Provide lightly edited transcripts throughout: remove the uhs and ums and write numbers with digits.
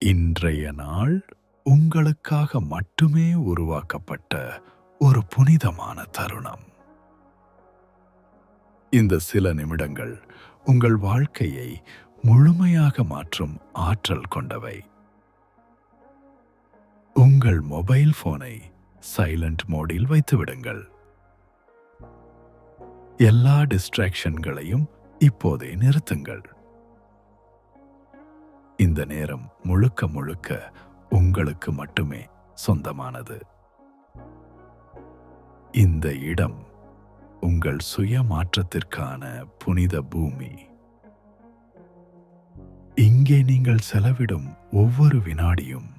இன்றைய நாள் உங்களுக்காக மட்டுமே உருவாக்கப்பட்ட ஒரு புனிதமான தருணம். இந்த சில நிமிடங்கள் உங்கள் வாழ்க்கையை முழுமையாக மாற்றும் ஆற்றல் கொண்டவை. உங்கள் மொபைல் போனை சைலண்ட் மோடில் வைத்துவிடுங்கள். எல்லா டிஸ்ட்ராக்ஷன்களையும் இப்போதே நிறுத்துங்கள். இந்த நேரம் முழுக்க முழுக்க உங்களுக்கு மட்டுமே சொந்தமானது. இந்த இடம் உங்கள் சுய மாற்றத்திற்கான புனித பூமி. இங்கே நீங்கள் செலவிடும் ஒவ்வொரு வினாடியும்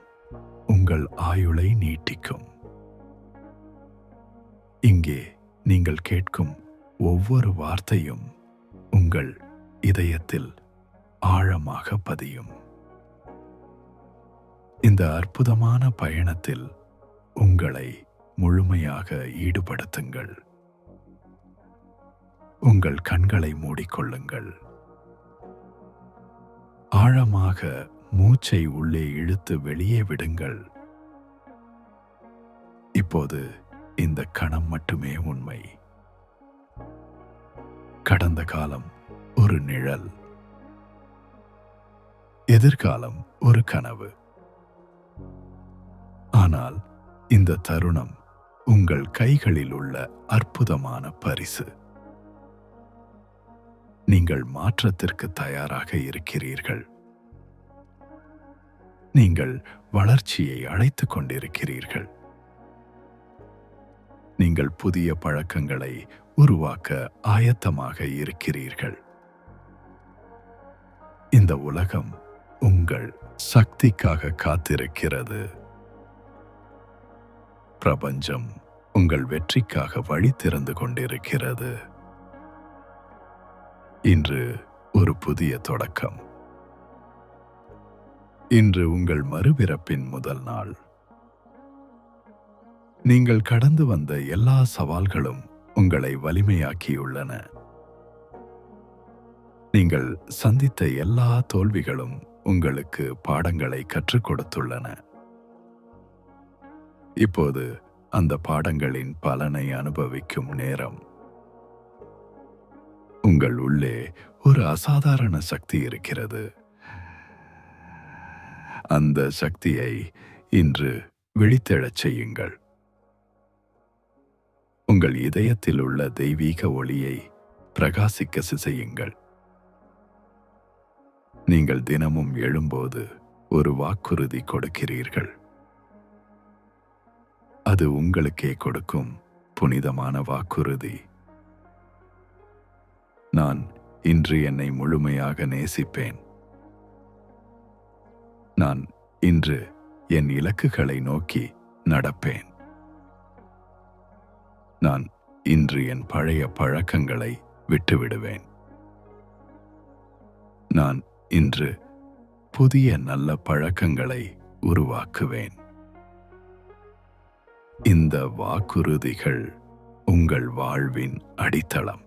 உங்கள் ஆயுளை நீட்டிக்கும். இங்கே நீங்கள் கேட்கும் ஒவ்வொரு வார்த்தையும் உங்கள் இதயத்தில் ஆழமாக பதியும். இந்த அற்புதமான பயணத்தில் உங்களை முழுமையாக ஈடுபடுத்துங்கள். உங்கள் கண்களை மூடிக்கொள்ளுங்கள். ஆழமாக மூச்சை உள்ளே இழுத்து வெளியே விடுங்கள். இப்போது இந்த கணம் மட்டுமே உண்மை. கடந்த காலம் ஒரு நிழல், எதிர்காலம் ஒரு கனவு. ஆனால் இந்த தருணம் உங்கள் கைகளில் உள்ள அற்புதமான பரிசு. நீங்கள் மாற்றத்திற்கு தயாராக இருக்கிறீர்கள். நீங்கள் வளர்ச்சியை அழைத்துக் கொண்டிருக்கிறீர்கள். நீங்கள் புதிய பழக்கங்களை உருவாக்க ஆயத்தமாக இருக்கிறீர்கள். இந்த உலகம் உங்கள் சக்திக்காக காத்திருக்கிறது. பிரபஞ்சம் உங்கள் வெற்றிக்காக வழி திறந்து கொண்டிருக்கிறது. இன்று ஒரு புதிய தொடக்கம். இன்று உங்கள் மறுபிறப்பின் முதல் நாள். நீங்கள் கடந்து வந்த எல்லா சவால்களும் உங்களை வலிமையாக்கியுள்ளன. நீங்கள் சந்தித்த எல்லா தோல்விகளும் உங்களுக்கு பாடங்களை கற்றுக் கொடுத்துள்ளன. இப்போது அந்த பாடங்களின் பலனை அனுபவிக்கும் நேரம். உங்கள் உள்ளே ஒரு அசாதாரண சக்தி இருக்கிறது. அந்த சக்தியை இன்று விழித்தெழச் செய்யுங்கள். உங்கள் இதயத்தில் உள்ள தெய்வீக ஒளியை பிரகாசிக்க செய்யுங்கள். நீங்கள் தினமும் எழும்போது ஒரு வாக்குறுதி கொடுக்கிறீர்கள். அது உங்களுக்கே கொடுக்கும் புனிதமான வாக்குறுதி. நான் இன்று என்னை முழுமையாக நேசிப்பேன். நான் இன்று என் இலக்குகளை நோக்கி நடப்பேன். நான் இன்று என் பழைய பழக்கங்களை விட்டுவிடுவேன். நான் இன்று புதிய நல்ல பழக்கங்களை உருவாக்குவேன். இந்த வாக்குறுதிகள் உங்கள் வாழ்வின் அடித்தளம்.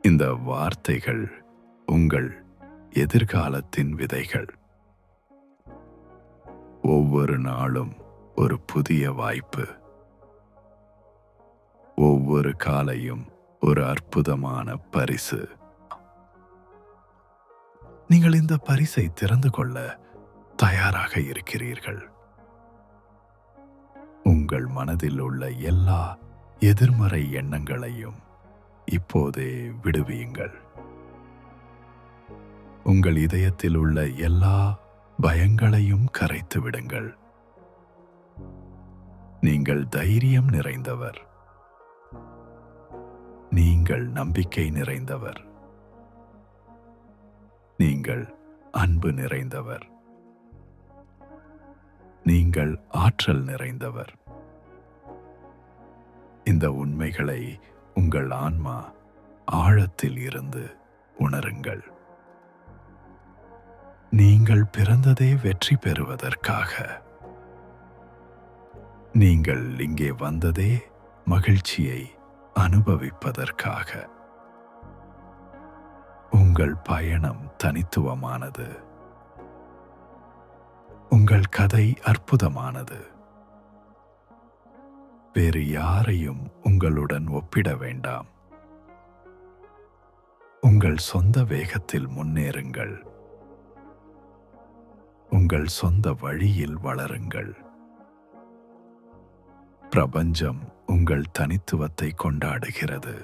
இந்த வார்த்தைகள் உங்கள் எதிர்காலத்தின் விதைகள். ஒவ்வொரு நாளும் ஒரு புதிய வாய்ப்பு. ஒவ்வொரு காலையும் ஒரு அற்புதமான பரிசு. நீங்கள் இந்த பரிசை திறந்து கொள்ள தயாராக இருக்கிறீர்கள். உங்கள் மனதில் உள்ள எல்லா எதிர்மறை எண்ணங்களையும் இப்போதே விடுவியுங்கள். உங்கள் இதயத்தில் உள்ள எல்லா பயங்களையும் கரைத்து விடுங்கள். நீங்கள் தைரியம் நிறைந்தவர். நீங்கள் நம்பிக்கை நிறைந்தவர். நீங்கள் அன்பு நிறைந்தவர். நீங்கள் ஆற்றல் நிறைந்தவர். இந்த உண்மைகளை உங்கள் ஆன்மா ஆழத்தில் இருந்து உணருங்கள். நீங்கள் பிறந்ததே வெற்றி பெறுவதற்காக. நீங்கள் இங்கே வந்ததே மகிழ்ச்சியை அனுபவிப்பதற்காக. உங்கள் பயணம் தனித்துவமானது. உங்கள் கதை அற்புதமானது. வேறு யாரையும் உங்களுடன் ஒப்பிட வேண்டாம். உங்கள் சொந்த வேகத்தில் முன்னேறுங்கள். உங்கள் சொந்த வழியில் வளருங்கள். பிரபஞ்சம் உங்கள் தனித்துவத்தை கொண்டாடுகிறது.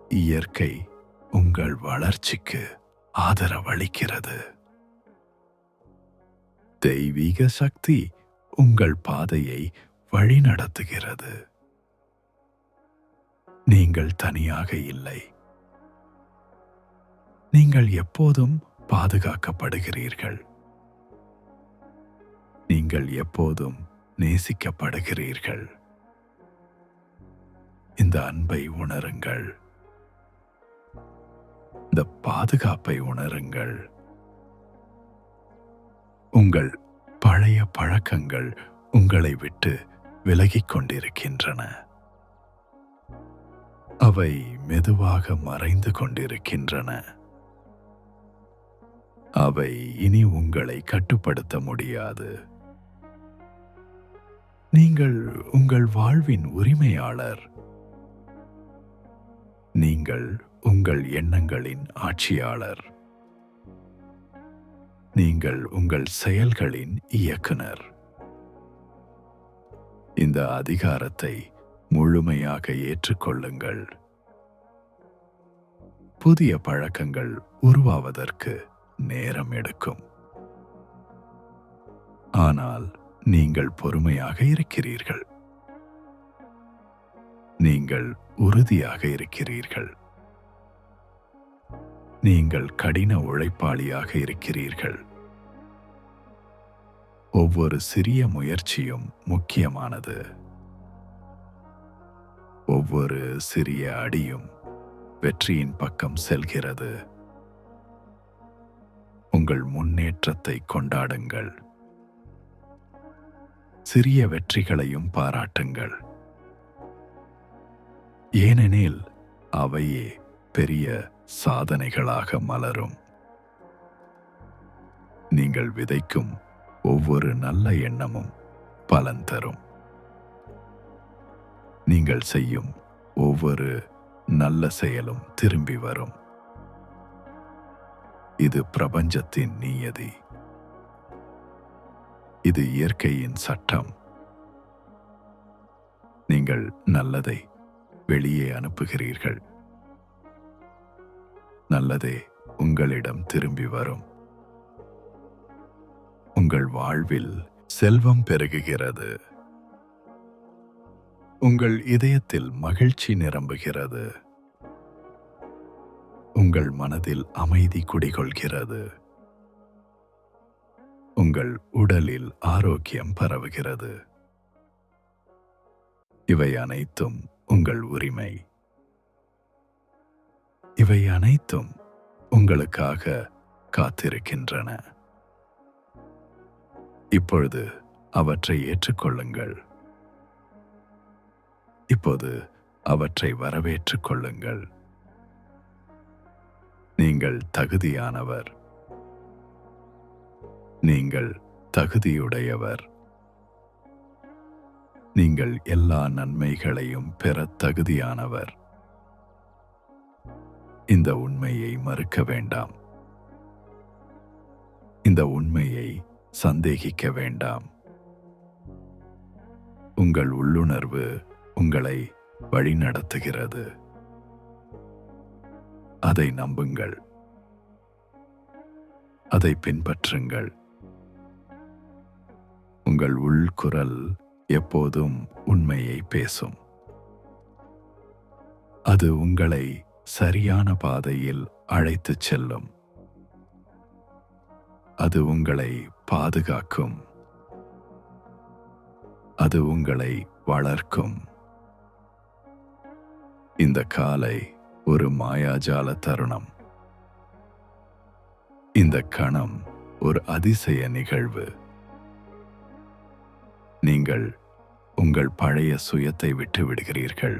இயற்கை உங்கள் வளர்ச்சிக்கு ஆதரவளிக்கிறது. தெய்வீக சக்தி உங்கள் பாதையை வழிநடத்துகிறது. நீங்கள் தனியாக இல்லை. நீங்கள் எப்போதும் பாதுகாக்கப்படுகிறீர்கள். நீங்கள் எப்போதும் நேசிக்கப்படுகிறீர்கள். இந்த அன்பை உணருங்கள். இந்த பாதுகாப்பை உணருங்கள். உங்கள் பழைய பழக்கங்கள் உங்களை விட்டு விலகிக் கொண்டிருக்கின்றன. அவை மெதுவாக மறைந்து கொண்டிருக்கின்றன. அவை இனி உங்களை கட்டுப்படுத்த முடியாது. நீங்கள் உங்கள் வாழ்வின் உரிமையாளர். நீங்கள் உங்கள் எண்ணங்களின் ஆட்சியாளர். நீங்கள் உங்கள் செயல்களின் இயக்குனர். இந்த அதிகாரத்தை முழுமையாக ஏற்றுக்கொள்ளுங்கள். புதிய பழக்கங்கள் உருவாவதற்கு நேரம் எடுக்கும். ஆனால் நீங்கள் பொறுமையாக இருக்கிறீர்கள். நீங்கள் உறுதியாக இருக்கிறீர்கள். நீங்கள் கடின உழைப்பாளியாக இருக்கிறீர்கள். ஒவ்வொரு சிறிய முயற்சியும் முக்கியமானது. ஒவ்வொரு சிறிய அடியும் வெற்றியின் பக்கம் செல்கிறது. உங்கள் முன்னேற்றத்தை கொண்டாடுங்கள். சிறிய வெற்றிகளையும் பாராட்டுங்கள். ஏனெனில் அவையே பெரிய சாதனைகளாக மலரும். நீங்கள் விதைக்கும் ஒவ்வொரு நல்ல எண்ணமும் பலன் தரும். நீங்கள் செய்யும் ஒவ்வொரு நல்ல செயலும் திரும்பி வரும். இது பிரபஞ்சத்தின் நியதி. இது இயற்கையின் சட்டம். நீங்கள் நல்லதை வெளியே அனுப்புகிறீர்கள். நல்லதே உங்களிடம் திரும்பி வரும். உங்கள் வாழ்வில் செல்வம் பெருகுகிறது. உங்கள் இதயத்தில் மகிழ்ச்சி நிரம்புகிறது. உங்கள் மனதில் அமைதி குடிகொள்கிறது. உங்கள் உடலில் ஆரோக்கியம் பரவுகிறது. இவை அனைத்தும் உங்கள் உரிமை. இவை அனைத்தும் உங்களுக்காக காத்திருக்கின்றன. இப்பொழுது அவற்றை ஏற்றுக்கொள்ளுங்கள். இப்போது அவற்றை வரவேற்றுக் கொள்ளுங்கள். நீங்கள் தகுதியானவர். நீங்கள் தகுதியுடையவர். நீங்கள் எல்லா நன்மைகளையும் பெற தகுதியானவர். இந்த உண்மையை மறுக்க வேண்டாம். இந்த உண்மையை சந்தேகிக்க வேண்டாம். உங்கள் உள்ளுணர்வு உங்களை வழிநடத்துகிறது. அதை நம்புங்கள். அதை பின்பற்றுங்கள். உங்கள் உள்குரல் எப்போதும் உண்மையை பேசும். அது உங்களை சரியான பாதையில் அழைத்துச் செல்லும். அது உங்களை பாதுகாக்கும். அது உங்களை வளர்க்கும். இந்த காலை ஒரு மாயாஜால தருணம். இந்த கணம் ஒரு அதிசய நிகழ்வு. நீங்கள் உங்கள் பழைய சுயத்தை விட்டு விடுகிறீர்கள்.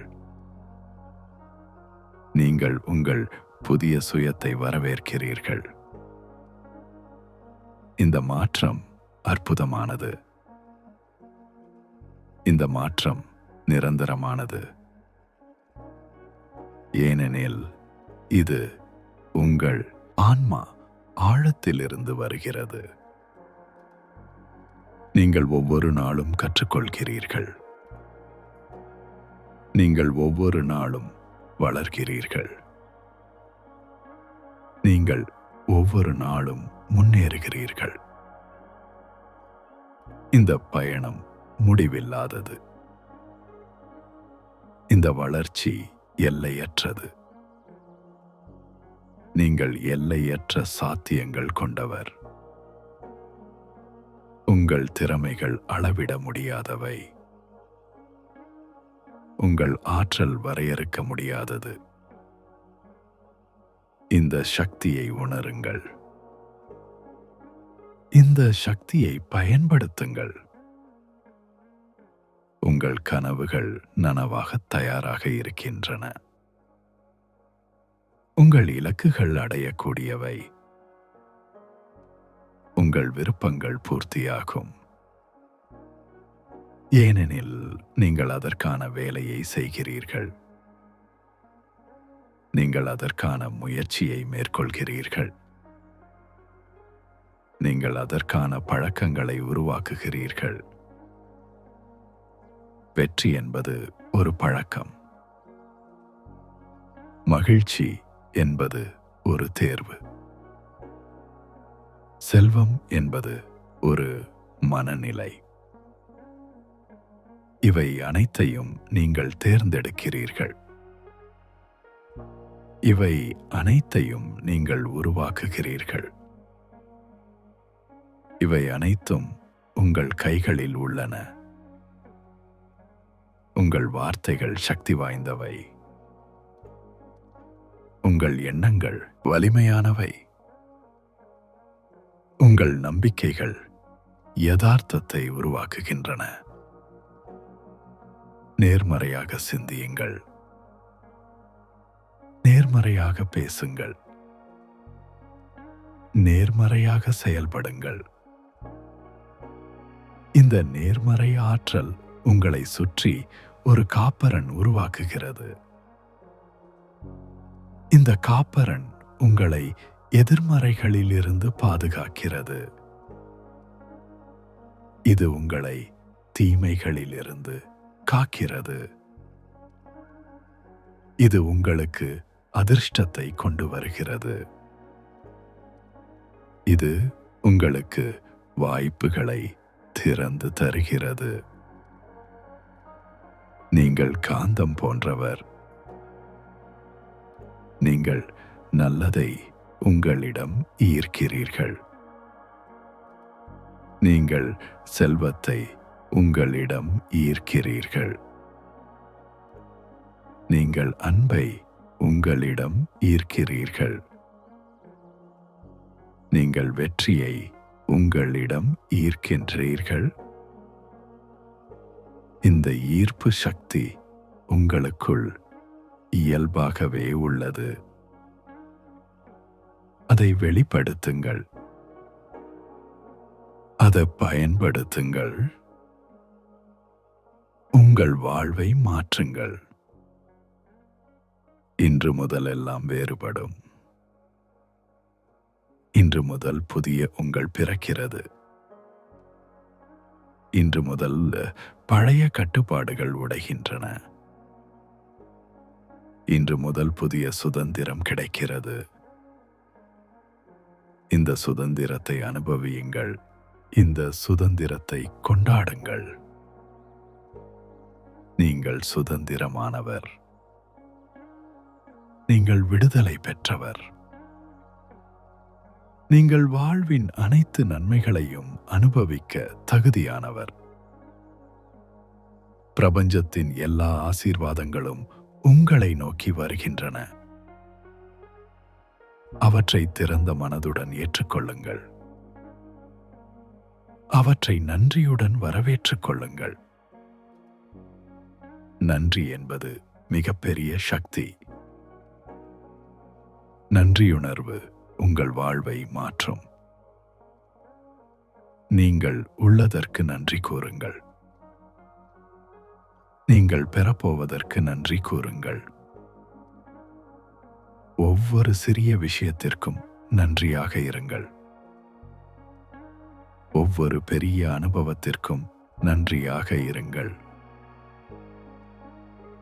நீங்கள் உங்கள் புதிய சுயத்தை வரவேற்கிறீர்கள். இந்த மாற்றம் அற்புதமானது. இந்த மாற்றம் நிரந்தரமானது. ஏனெனில் இது உங்கள் ஆன்மா ஆழத்திலிருந்து வருகிறது. நீங்கள் ஒவ்வொரு நாளும் கற்றுக்கொள்கிறீர்கள். நீங்கள் ஒவ்வொரு நாளும் வளர்கிறீர்கள். நீங்கள் ஒவ்வொரு நாளும் முன்னேறுகிறீர்கள். இந்த பயணம் முடிவில்லாதது. இந்த வளர்ச்சி எல்லையற்றது. நீங்கள் எல்லையற்ற சாத்தியங்கள் கொண்டவர். உங்கள் திறமைகள் அளவிட முடியாதவை. உங்கள் ஆற்றல் வரையறுக்க முடியாதது. இந்த சக்தியை உணருங்கள். இந்த சக்தியை பயன்படுத்துங்கள். உங்கள் கனவுகள் நனவாக தயாராக இருக்கின்றன. உங்கள் இலக்குகள் அடையக்கூடியவை. உங்கள் விருப்பங்கள் பூர்த்தியாகும். ஏனெனில் நீங்கள் அதற்கான வேலையை செய்கிறீர்கள். நீங்கள் அதற்கான முயற்சியை மேற்கொள்கிறீர்கள். நீங்கள் அதற்கான பழக்கங்களை உருவாக்குகிறீர்கள். வெற்றி என்பது ஒரு பழக்கம். மகிழ்ச்சி என்பது ஒரு தேர்வு. செல்வம் என்பது ஒரு மனநிலை. இவை அனைத்தையும் நீங்கள் தேர்ந்தெடுக்கிறீர்கள். இவை அனைத்தையும் நீங்கள் உருவாக்குகிறீர்கள். இவை அனைத்தும் உங்கள் கைகளில் உள்ளன. உங்கள் வார்த்தைகள் சக்தி வாய்ந்தவை. உங்கள் எண்ணங்கள் வலிமையானவை. உங்கள் நம்பிக்கைகள் யதார்த்தத்தை உருவாக்குகின்றன. நேர்மறையாக சிந்தியுங்கள். நேர்மறையாக பேசுங்கள். நேர்மறையாக செயல்படுங்கள். இந்த நேர்மறை ஆற்றல் உங்களை சுற்றி ஒரு காப்பரன் உருவாக்குகிறது. இந்த காப்பரன் உங்களை எதிர்மறைகளிலிருந்து பாதுகாக்கிறது. இது உங்களை தீமைகளிலிருந்து காக்கிறது. இது உங்களுக்கு அதிர்ஷ்டத்தை கொண்டு வருகிறது. இது உங்களுக்கு வாய்ப்புகளை திறந்து தருகிறது. நீங்கள் காந்தம் போன்றவர். நீங்கள் நல்லதை உங்களிடம் ஈர்க்கிறீர்கள். நீங்கள் செல்வத்தை உங்களிடம் ஈர்க்கிறீர்கள். நீங்கள் அன்பை உங்களிடம் ஈர்க்கிறீர்கள். நீங்கள் வெற்றியை உங்களிடம் ஈர்க்கின்றீர்கள். இந்த ஈர்ப்பு சக்தி உங்களுக்குள் இயல்பாகவே உள்ளது. அதை வெளிப்படுத்துங்கள். அதை பயன்படுத்துங்கள். உங்கள் வாழ்வை மாற்றுங்கள். இன்று முதல் எல்லாம் வேறுபடும். இன்று முதல் புதிய உங்கள் பிறக்கிறது. இன்று முதல் பழைய கட்டுப்பாடுகள் உடைகின்றன. இன்று முதல் புதிய சுதந்திரம் கிடைக்கிறது. இந்த சுதந்திரத்தை அனுபவியுங்கள். இந்த சுதந்திரத்தை கொண்டாடுங்கள். நீங்கள் சுதந்திரமானவர். நீங்கள் விடுதலை பெற்றவர். நீங்கள் வாழ்வின் அனைத்து நன்மைகளையும் அனுபவிக்க தகுதியானவர். பிரபஞ்சத்தின் எல்லா ஆசீர்வாதங்களும் உங்களை நோக்கி வருகின்றன. அவற்றை திறந்த மனதுடன் ஏற்றுக்கொள்ளுங்கள். அவற்றை நன்றியுடன் வரவேற்றுக் கொள்ளுங்கள். நன்றி என்பது மிகப்பெரிய சக்தி. நன்றியுணர்வு உங்கள் வாழ்வை மாற்றும். நீங்கள் உள்ளதற்கு நன்றி கூறுங்கள். நீங்கள் பெறப்போவதற்கு நன்றி கூறுங்கள். ஒவ்வொரு சிறிய விஷயத்திற்கும் நன்றியாக இருங்கள். ஒவ்வொரு பெரிய அனுபவத்திற்கும் நன்றியாக இருங்கள்.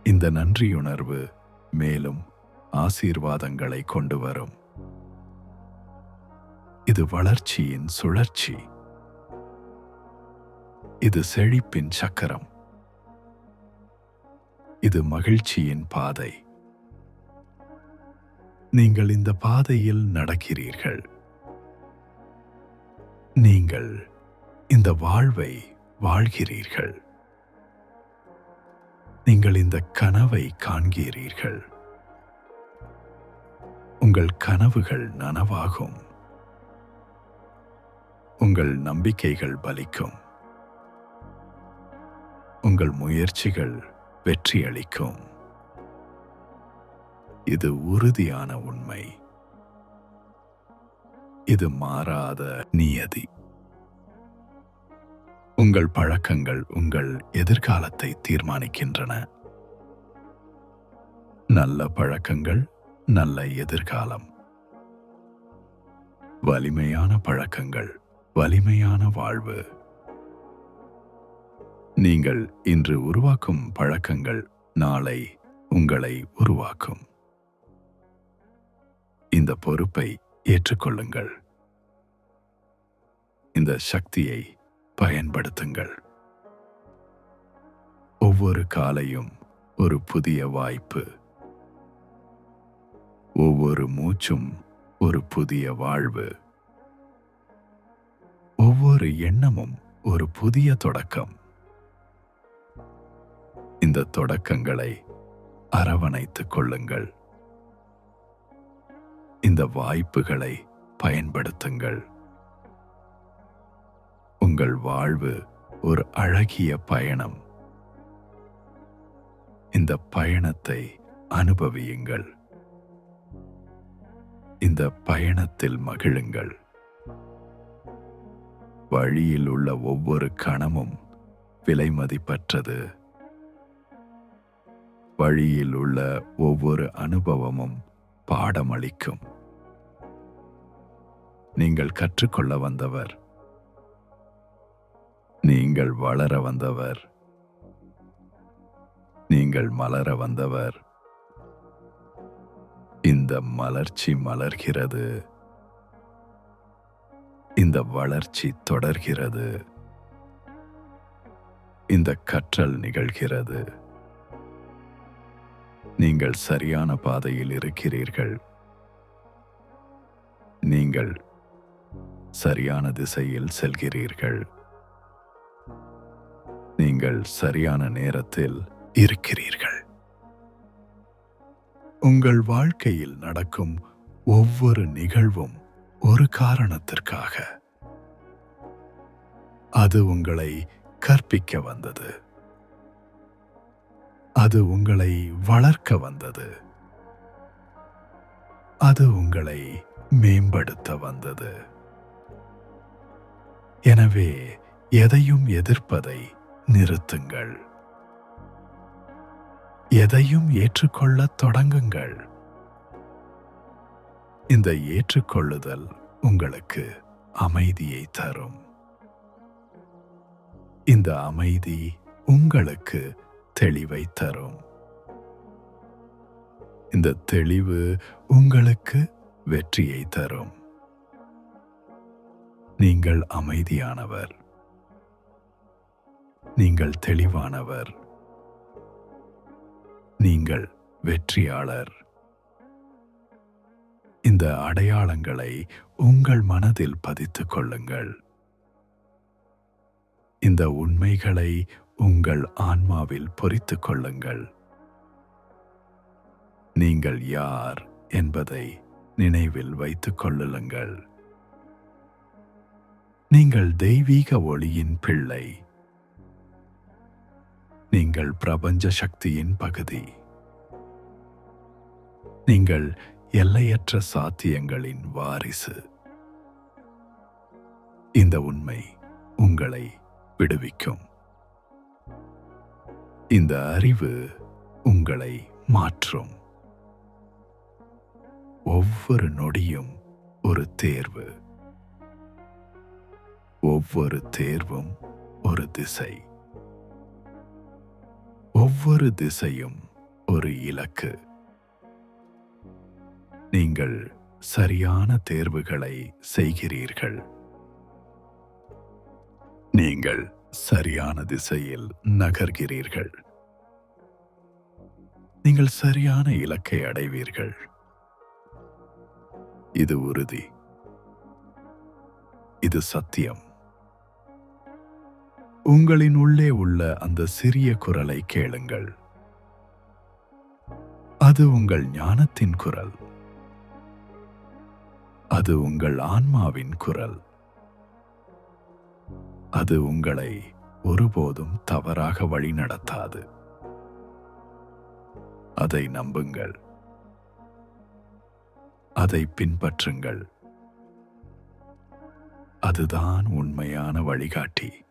இந்த நன்றியுணர்வு மேலும் ஆசீர்வாதங்களை கொண்டு வரும். இது வளர்ச்சியின் சுழற்சி. இது செழிப்பின் சக்கரம். இது மகிழ்ச்சியின் பாதை. நீங்கள் இந்த பாதையில் நடக்கிறீர்கள். நீங்கள் இந்த வாழ்வை வாழ்கிறீர்கள். நீங்கள் இந்த கனவை காண்கிறீர்கள். உங்கள் கனவுகள் நனவாகும். உங்கள் நம்பிக்கைகள் பலிக்கும். உங்கள் முயற்சிகள் வெற்றியளிக்கும். இது உறுதியான உண்மை. இது மாறாத நியதி. உங்கள் பழக்கங்கள் உங்கள் எதிர்காலத்தை தீர்மானிக்கின்றன. நல்ல பழக்கங்கள், நல்ல எதிர்காலம். வலிமையான பழக்கங்கள், வலிமையான வாழ்வு. நீங்கள் இன்று உருவாக்கும் பழக்கங்கள் நாளை உங்களை உருவாக்கும். இந்த பொறுப்பை ஏற்றுக்கொள்ளுங்கள். இந்த சக்தியை பயன்படுத்துங்கள். ஒவ்வொரு காலையும் ஒரு புதிய வாய்ப்பு. ஒவ்வொரு மூச்சும் ஒரு புதிய வாழ்வு. ஒவ்வொரு எண்ணமும் ஒரு புதிய தொடக்கம். இந்த தொடக்கங்களை அரவணைத்துக் கொள்ளுங்கள். இந்த வாய்ப்புகளை பயன்படுத்துங்கள். உங்கள் வாழ்வு ஒரு அழகிய பயணம். இந்த பயணத்தை அனுபவியுங்கள். இந்த பயணத்தில் மகிழுங்கள். வழியில் உள்ள ஒவ்வொரு கணமும் விலைமதிப்பற்றது. வழியில் உள்ள ஒவ்வொரு அனுபவமும் பாடமளிக்கும். நீங்கள் கற்றுக்கொள்ள வந்தவர். நீங்கள் வளர வந்தவர். நீங்கள் மலர வந்தவர். இந்த மலர்ச்சி மலர்கிறது. இந்த வளர்ச்சி தொடர்கிறது. இந்த கற்றல் நிகழ்கிறது. நீங்கள் சரியான பாதையில் இருக்கிறீர்கள். நீங்கள் சரியான திசையில் செல்கிறீர்கள். நீங்கள் சரியான நேரத்தில் இருக்கிறீர்கள். உங்கள் வாழ்க்கையில் நடக்கும் ஒவ்வொரு நிகழ்வும் ஒரு காரணத்திற்காக. அது உங்களை கற்பிக்க வந்தது. அது உங்களை வளர்க்க வந்தது. அது உங்களை மேம்படுத்த வந்தது. எனவே எதையும் எதிர்ப்பதை நிறுத்துங்கள். எதையும் ஏற்றுக்கொள்ளத் தொடங்குங்கள். இந்த ஏற்றுக்கொள்ளுதல் உங்களுக்கு அமைதியை தரும். இந்த அமைதி உங்களுக்கு தெளிவை தரும். இந்த தெளிவு உங்களுக்கு வெற்றியை தரும். நீங்கள் அமைதியானவர். நீங்கள் தெளிவானவர். நீங்கள் வெற்றியாளர். இந்த அடையாளங்களை உங்கள் மனதில் பதித்துக் கொள்ளுங்கள். இந்த உண்மைகளை உங்கள் ஆன்மாவில் பொறித்துக் கொள்ளுங்கள். நீங்கள் யார் என்பதை நினைவில் வைத்துக் கொள்ளுங்கள். நீங்கள் தெய்வீக ஒளியின் பிள்ளை. நீங்கள் பிரபஞ்ச சக்தியின் பகுதி. நீங்கள் எல்லையற்ற சாத்தியங்களின் வாரிசு. இந்த உண்மை உங்களை விடுவிக்கும். இந்த அறிவு உங்களை மாற்றும். ஒவ்வொரு நொடியும் ஒரு தேர்வு. ஒவ்வொரு தேர்வும் ஒரு திசை. ஒவ்வொரு திசையும் ஒரு இலக்கு. நீங்கள் சரியான தேர்வுகளை செய்கிறீர்கள். நீங்கள் சரியான திசையில் நகர்கிறீர்கள். நீங்கள் சரியான இலக்கை அடைவீர்கள். இது உறுதி. இது சத்தியம். உங்களின் உள்ளே உள்ள அந்த சிறிய குரலை கேளுங்கள். அது உங்கள் ஞானத்தின் குரல். அது உங்கள் ஆன்மாவின் குரல். அது உங்களை ஒருபோதும் தவறாக வழிநடத்தாது. அதை நம்புங்கள். அதை பின்பற்றுங்கள். அதுதான் உண்மையான வழிகாட்டி.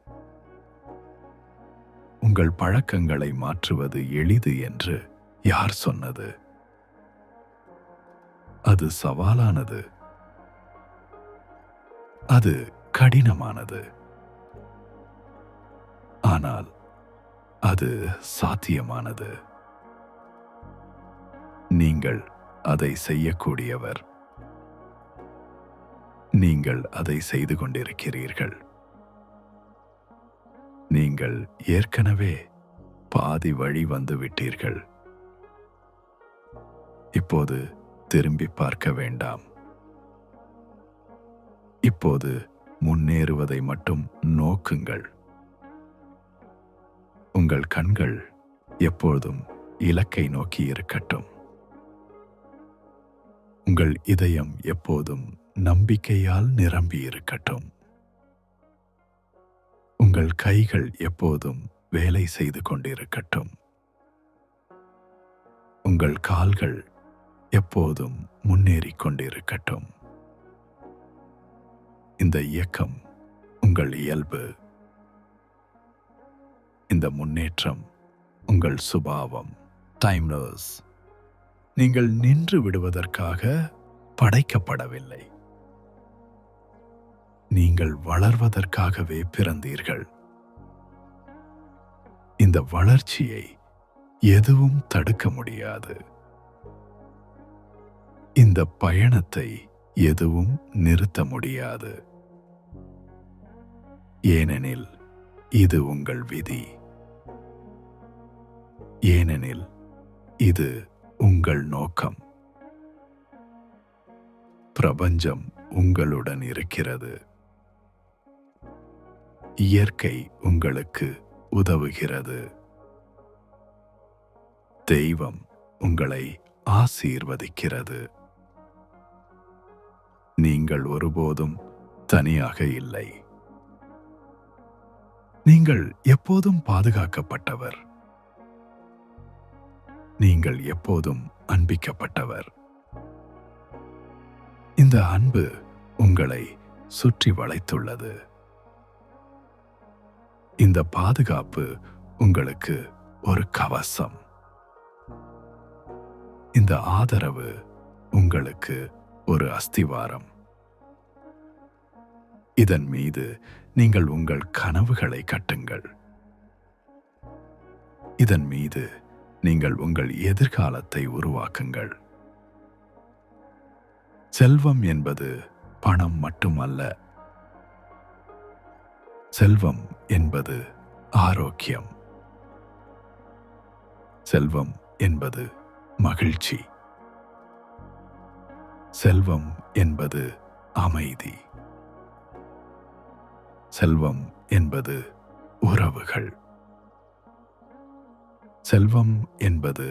உங்கள் பழக்கங்களை மாற்றுவது எளிது என்று யார் சொன்னது? அது சவாலானது. அது கடினமானது. ஆனால் அது சாத்தியமானது. நீங்கள் அதை செய்யக்கூடியவர். நீங்கள் அதை செய்து கொண்டிருக்கிறீர்கள். நீங்கள் ஏற்கனவே பாதி வழி வந்து விட்டீர்கள். இப்போது திரும்பி பார்க்க வேண்டாம். இப்போது முன்னேறுவதை மட்டும் நோக்குங்கள். உங்கள் கண்கள் எப்போதும் இலக்கை நோக்கி இருக்கட்டும். உங்கள் இதயம் எப்போதும் நம்பிக்கையால் நிரம்பி இருக்கட்டும். உங்கள் கைகள் எப்போதும் வேலை செய்து கொண்டிருக்கட்டும். உங்கள் கால்கள் எப்போதும் முன்னேறிக் கொண்டிருக்கட்டும். இந்த இயக்கம் உங்கள் இயல்பு. இந்த முன்னேற்றம் உங்கள் சுபாவம். டைம்லெஸ். நீங்கள் நின்று விடுவதற்காக படைக்கப்படவில்லை. நீங்கள் வளர்வதற்காகவே பிறந்தீர்கள். இந்த வளர்ச்சியை எதுவும் தடுக்க முடியாது. இந்த பயணத்தை எதுவும் நிறுத்த முடியாது. ஏனெனில் இது உங்கள் விதி. ஏனெனில் இது உங்கள் நோக்கம். பிரபஞ்சம் உங்களுடன் இருக்கிறது. இயற்கை உங்களுக்கு உதவுகிறது. தெய்வம் உங்களை ஆசீர்வதிக்கிறது. நீங்கள் ஒருபோதும் தனியாக இல்லை. நீங்கள் எப்போதும் பாதுகாக்கப்பட்டவர். நீங்கள் எப்போதும் அன்பிக்கப்பட்டவர். இந்த அன்பு உங்களை சுற்றி வளைத்துள்ளது. இந்த பாதுகாப்பு உங்களுக்கு ஒரு கவசம். இந்த ஆதரவு உங்களுக்கு ஒரு அஸ்திவாரம். இதன் மீது நீங்கள் உங்கள் கனவுகளை கட்டுங்கள். இதன் மீது நீங்கள் உங்கள் எதிர்காலத்தை உருவாக்குங்கள். செல்வம் என்பது பணம் மட்டுமல்ல. செல்வம் என்பது ஆரோக்கியம். செல்வம் என்பது மகிழ்ச்சி. செல்வம் என்பது அமைதி. செல்வம் என்பது உறவுகள். செல்வம் என்பது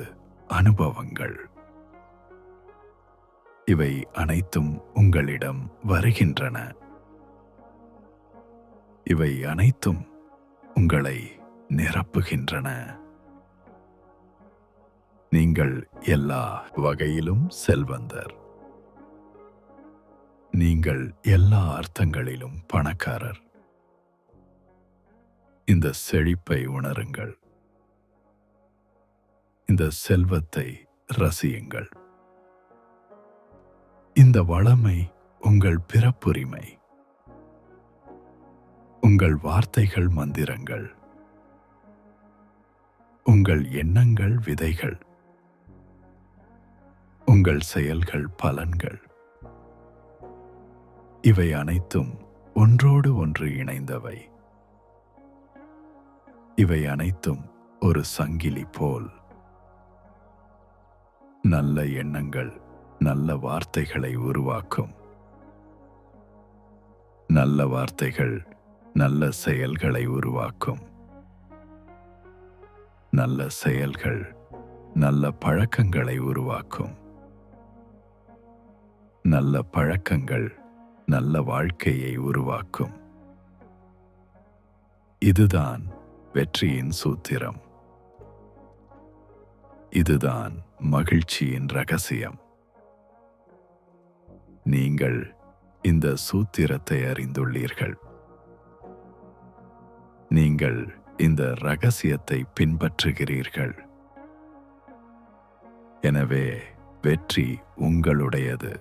அனுபவங்கள். இவை அனைத்தும் உங்களிடம் வருகின்றன. இவை அனைத்தும் உங்களை நிரப்புகின்றன. நீங்கள் எல்லா வகையிலும் செல்வந்தர். நீங்கள் எல்லா அர்த்தங்களிலும் பணக்காரர். இந்த செழிப்பை உணருங்கள். இந்த செல்வத்தை ரசியுங்கள். இந்த வளமை உங்கள் பிறப்புரிமை. உங்கள் வார்த்தைகள் மந்திரங்கள். உங்கள் எண்ணங்கள் விதைகள். உங்கள் செயல்கள் பலன்கள். இவை அனைத்தும் ஒன்றோடு ஒன்று இணைந்தவை. இவை அனைத்தும் ஒரு சங்கிலி போல். நல்ல எண்ணங்கள் நல்ல வார்த்தைகளை உருவாக்கும். நல்ல வார்த்தைகள் நல்ல செயல்களை உருவாக்கும். நல்ல செயல்கள் நல்ல பழக்கங்களை உருவாக்கும். நல்ல பழக்கங்கள் நல்ல வாழ்க்கையை உருவாக்கும். இதுதான் வெற்றியின் சூத்திரம். இதுதான் மகிழ்ச்சியின் ரகசியம். நீங்கள் இந்த சூத்திரத்தை அறிந்துள்ளீர்கள். நீங்கள் இந்த ரகசியத்தை பின்பற்றுகிறீர்கள். எனவே வெற்றி உங்களுடையது.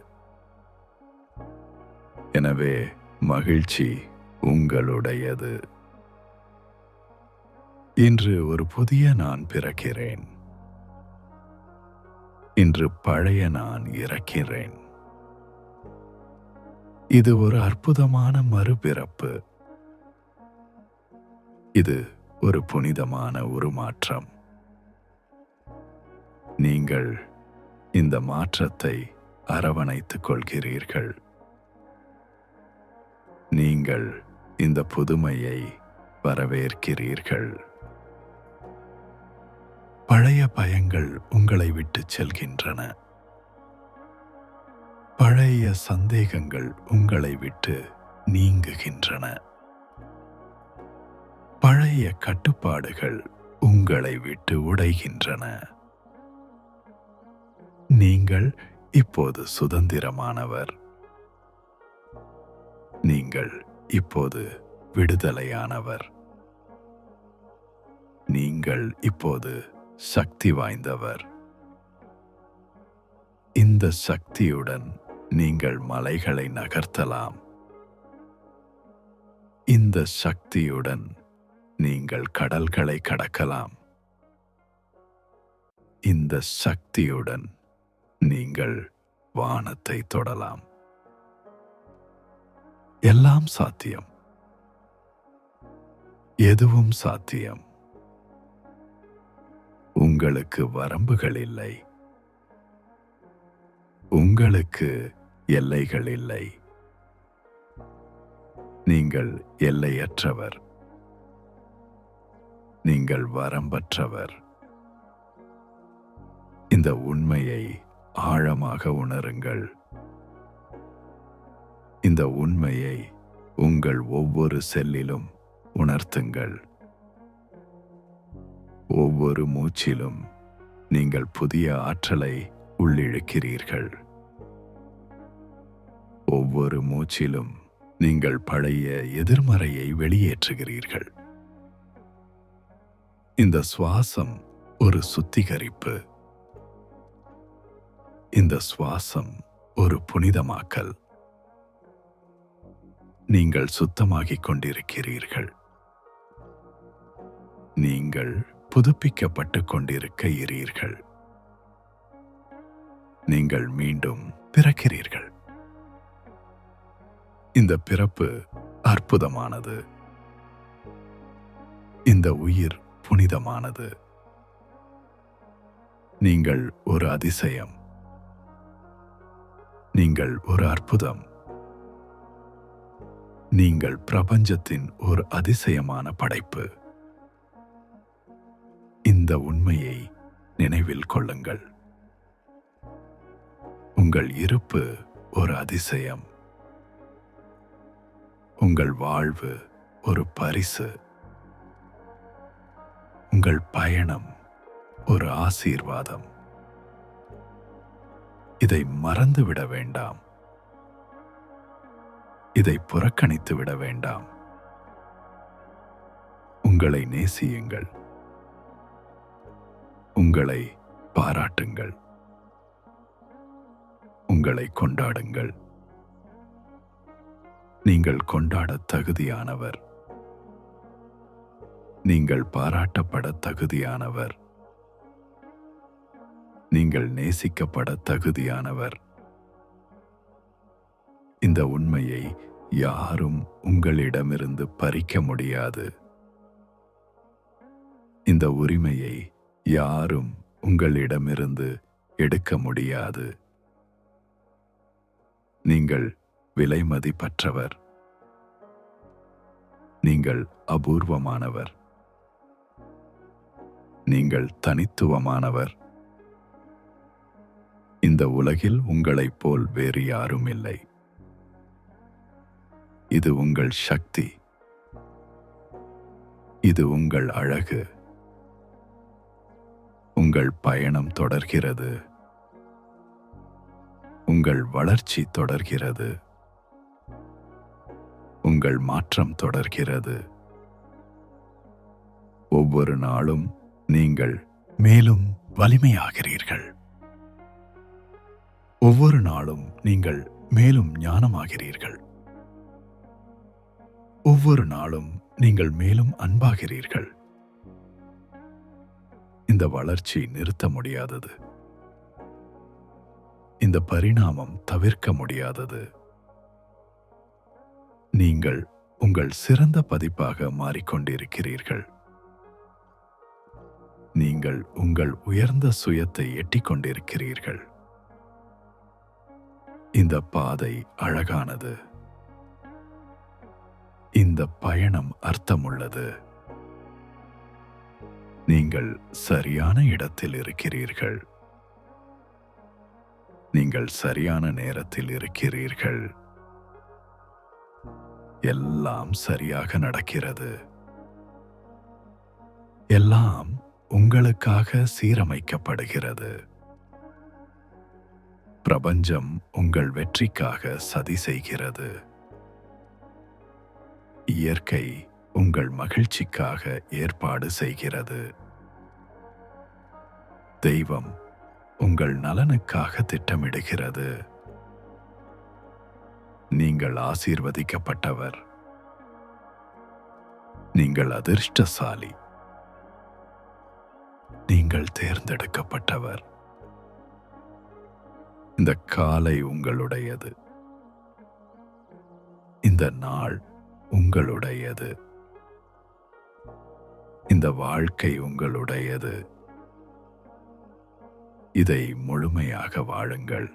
எனவே மகிழ்ச்சி உங்களுடையது. இன்று ஒரு புதிய நான் பிறக்கிறேன். இன்று பழைய நான் இறக்கிறேன். இது ஒரு அற்புதமான மறுபிறப்பு. இது ஒரு புனிதமான உருமாற்றம். நீங்கள் இந்த மாற்றத்தை அரவணைத்துக் கொள்கிறீர்கள். நீங்கள் இந்த புதுமையை வரவேற்கிறீர்கள். பழைய பயங்கள் உங்களை விட்டு செல்கின்றன. பழைய சந்தேகங்கள் உங்களை விட்டு நீங்குகின்றன. பழைய கட்டுப்பாடுகள் உங்களை விட்டு உடைகின்றன. நீங்கள் இப்போது சுதந்திரமானவர். நீங்கள் இப்போது விடுதலையானவர். நீங்கள் இப்போது சக்தி வாய்ந்தவர். இந்த சக்தியுடன் நீங்கள் மலைகளை நகர்த்தலாம். இந்த சக்தியுடன் நீங்கள் கடல்களை கடக்கலாம். இந்த சக்தியுடன் நீங்கள் வானத்தை தொடலாம். எல்லாம் சாத்தியம். எதுவும் சாத்தியம். உங்களுக்கு வரம்புகள் இல்லை. உங்களுக்கு எல்லைகள் இல்லை. நீங்கள் எல்லையற்றவர். நீங்கள் வரம்பற்றவர். இந்த உண்மையை ஆழமாக உணருங்கள். இந்த உண்மையை உங்கள் ஒவ்வொரு செல்லிலும் உணர்த்துங்கள். ஒவ்வொரு மூச்சிலும் நீங்கள் புதிய ஆற்றலை உள்ளிழுக்கிறீர்கள். ஒவ்வொரு மூச்சிலும் நீங்கள் பழைய எதிர்மறையை வெளியேற்றுகிறீர்கள். இந்த சுவாசம் ஒரு சுத்திகரிப்பு. இந்த சுவாசம் ஒரு புனிதமாக்கல். நீங்கள் சுத்தமாகிக் கொண்டிருக்கிறீர்கள். நீங்கள் புதுப்பிக்கப்பட்டுக் கொண்டிருக்கிறீர்கள். நீங்கள் மீண்டும் பிறக்கிறீர்கள். இந்த பிறப்பு அற்புதமானது. இந்த உயிர் புனிதமானது. நீங்கள் ஒரு அதிசயம். நீங்கள் ஒரு அற்புதம். நீங்கள் பிரபஞ்சத்தின் ஒரு அதிசயமான படைப்பு. இந்த உண்மையை நினைவில் கொள்ளுங்கள். உங்கள் இருப்பு ஒரு அதிசயம். உங்கள் வாழ்வு ஒரு பரிசு. உங்கள் பயணம் ஒரு ஆசீர்வாதம். இதை மறந்துவிட வேண்டாம். இதை புறக்கணித்து விட வேண்டாம். உங்களை நேசியுங்கள். உங்களை பாராட்டுங்கள். உங்களை கொண்டாடுங்கள். நீங்கள் கொண்டாட தகுதியானவர். நீங்கள் பாராட்டப்பட தகுதியானவர். நீங்கள் நேசிக்கப்பட தகுதியானவர். இந்த உண்மையை யாரும் உங்களிடமிருந்து பறிக்க முடியாது. இந்த உரிமையை யாரும் உங்களிடமிருந்து எடுக்க முடியாது. நீங்கள் விலைமதிப்பற்றவர். நீங்கள் அபூர்வமானவர். நீங்கள் தனித்துவமானவர். இந்த உலகில் உங்களைப் போல் வேறு யாரும் இல்லை. இது உங்கள் சக்தி. இது உங்கள் அழகு. உங்கள் பயணம் தொடர்கிறது. உங்கள் வளர்ச்சி தொடர்கிறது. உங்கள் மாற்றம் தொடர்கிறது. ஒவ்வொரு நாளும் நீங்கள் மேலும் வலிமையாகிறீர்கள். ஒவ்வொரு நாளும் நீங்கள் மேலும் ஞானமாகிறீர்கள். ஒவ்வொரு நாளும் நீங்கள் மேலும் அன்பாகிறீர்கள். இந்த வளர்ச்சி நிறுத்த முடியாதது. இந்த பரிணாமம் தவிர்க்க முடியாதது. நீங்கள் உங்கள் சிறந்த பதிப்பாக மாறிக்கொண்டிருக்கிறீர்கள். நீங்கள் உங்கள் உயர்ந்த சுயத்தை எட்டிக் கொண்டிருக்கிறீர்கள். இந்த பாதை அழகானது. இந்த பயணம் அர்த்தமுள்ளது. நீங்கள் சரியான இடத்தில் இருக்கிறீர்கள். நீங்கள் சரியான நேரத்தில் இருக்கிறீர்கள். எல்லாம் சரியாக நடக்கிறது. எல்லாம் உங்களுக்காக சீரமைக்கப்படுகிறது. பிரபஞ்சம் உங்கள் வெற்றிக்காக சதி செய்கிறது. இயற்கை உங்கள் மகிழ்ச்சிக்காக ஏற்பாடு செய்கிறது. தெய்வம் உங்கள் நலனுக்காக திட்டமிடுகிறது. நீங்கள் ஆசீர்வதிக்கப்பட்டவர். நீங்கள் அதிர்ஷ்டசாலி. நீங்கள் தேர்ந்தெடுக்கப்பட்டவர். இந்த காலை உங்களுடையது. இந்த நாள் உங்களுடையது. இந்த வாழ்க்கை உங்களுடையது. இதை முழுமையாக வாழுங்கள்.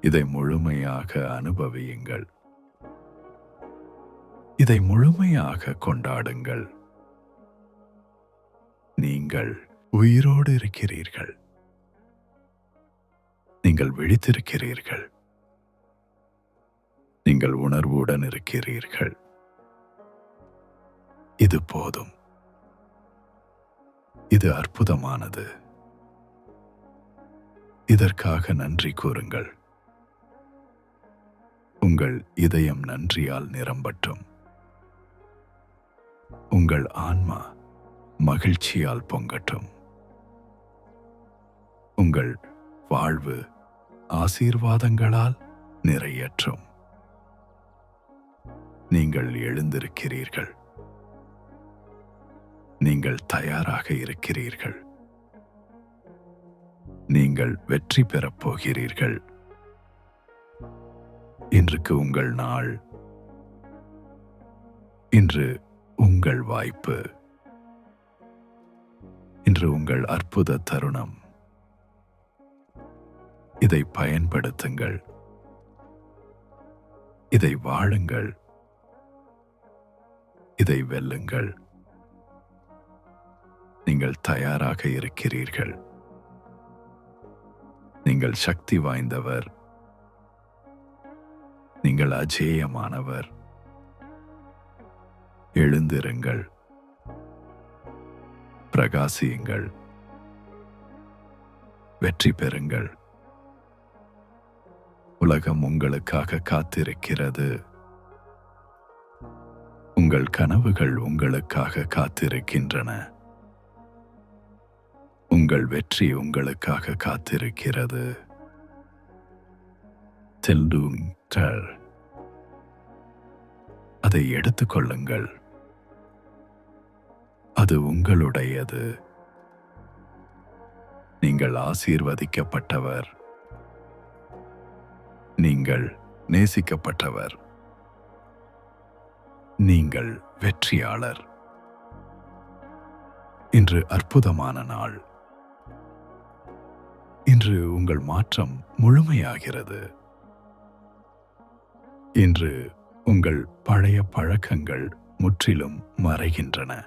இதை முழுமையாக அனுபவியுங்கள். இதை முழுமையாக கொண்டாடுங்கள். நீங்கள் உயிரோடு இருக்கிறீர்கள். நீங்கள் விழித்திருக்கிறீர்கள். நீங்கள் உணர்வுடன் இருக்கிறீர்கள். இது போதும். இது அற்புதமானது. இதற்காக நன்றி கூறுங்கள். உங்கள் இதயம் நன்றியால் நிரம்பட்டும். உங்கள் ஆன்மா மகிழ்ச்சியால் பொங்கட்டும். உங்கள் வாழ்வு ஆசீர்வாதங்களால் நிறையற்றும். நீங்கள் எழுந்திருக்கிறீர்கள். நீங்கள் தயாராக இருக்கிறீர்கள். நீங்கள் வெற்றி பெறப் போகிறீர்கள். இன்றைக்கு உங்கள் நாள். இன்று உங்கள் வாய்ப்பு. இன்று உங்கள் அற்புத தருணம். இதை பயன்படுத்துங்கள். இதை வாழுங்கள். இதை வெல்லுங்கள். நீங்கள் தயாராக இருக்கிறீர்கள். நீங்கள் சக்தி வாய்ந்தவர். நீங்கள் அஜேயமானவர். எழுந்திருங்கள். பிரகாசியுங்கள். வெற்றி பெறுங்கள். உலகம் உங்களுக்காக காத்திருக்கிறது. உங்கள் உங்கள் கனவுகள் உங்களுக்காக காத்திருக்கின்றன. உங்கள் வெற்றி உங்களுக்காக காத்திருக்கிறது. செல்லுங்கள். அதை எடுத்துக்கொள்ளுங்கள். அது உங்களுடையது. நீங்கள் ஆசீர்வதிக்கப்பட்டவர். நீங்கள் நேசிக்கப்பட்டவர். நீங்கள் வெற்றியாளர். இன்று அற்புதமான நாள். இன்று உங்கள் மாற்றம் முழுமையாகிறது. இன்று உங்கள் பழைய பழக்கங்கள் முற்றிலும் மறைகின்றன.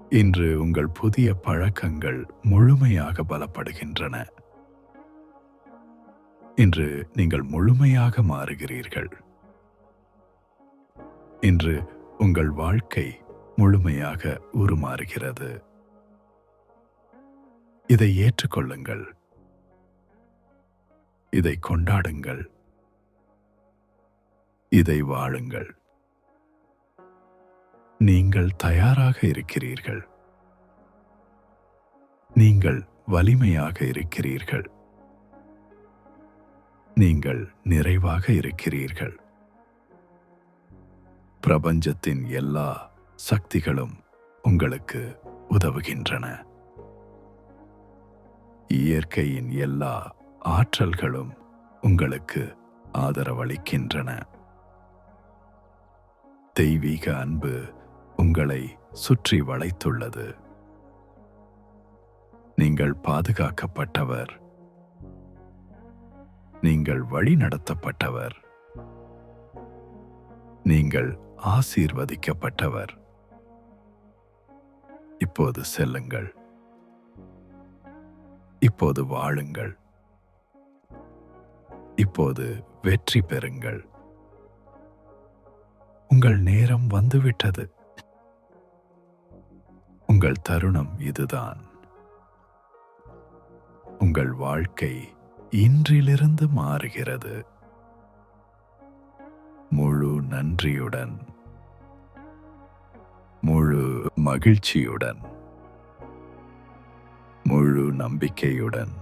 இன்று உங்கள் புதிய பழக்கங்கள் முழுமையாக பலப்படுகின்றன. இன்று நீங்கள் முழுமையாக மாறுகிறீர்கள். இன்று உங்கள் வாழ்க்கை முழுமையாக உருமாறுகிறது. இதை ஏற்றுக்கொள்ளுங்கள். இதை கொண்டாடுங்கள். இதை வாழுங்கள். நீங்கள் தயாராக இருக்கிறீர்கள். நீங்கள் வலிமையாக இருக்கிறீர்கள். நீங்கள் நிறைவாக இருக்கிறீர்கள். பிரபஞ்சத்தின் எல்லா சக்திகளும் உங்களுக்கு உதவுகின்றன. இயற்கையின் எல்லா ஆற்றல்களும் உங்களுக்கு ஆதரவளிக்கின்றன. தெய்வீக அன்பு உங்களை சுற்றி வளைத்துள்ளது. நீங்கள் பாதுகாக்கப்பட்டவர். நீங்கள் வழிநடத்தப்பட்டவர். நீங்கள் ஆசீர்வதிக்கப்பட்டவர். இப்போது செல்லுங்கள். இப்போது வாழுங்கள். இப்போது வெற்றி பெறுங்கள். உங்கள் நேரம் வந்துவிட்டது. உங்கள் தருணம் இதுதான். உங்கள் வாழ்க்கை இன்றிலிருந்து மாறுகிறது. முழு நன்றியுடன், முழு மகிழ்ச்சியுடன், முழு நம்பிக்கையுடன்,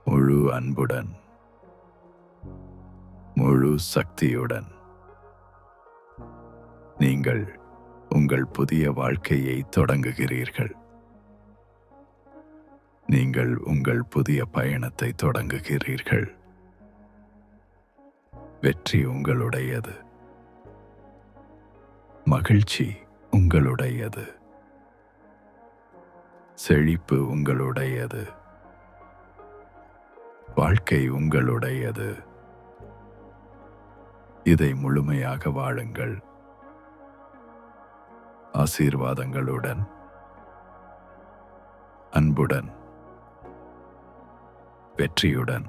முழு அன்புடன், முழு சக்தியுடன் நீங்கள் உங்கள் புதிய வாழ்க்கையை தொடங்குகிறீர்கள். நீங்கள் உங்கள் புதிய பயணத்தை தொடங்குகிறீர்கள். வெற்றி உங்களுடையது. மகிழ்ச்சி உங்களுடையது. செழிப்பு உங்களுடையது. வாழ்க்கை உங்களுடையது. இதை முழுமையாக வாழுங்கள். ஆசீர்வாதங்களுடன், அன்புடன், வெற்றியுடன்.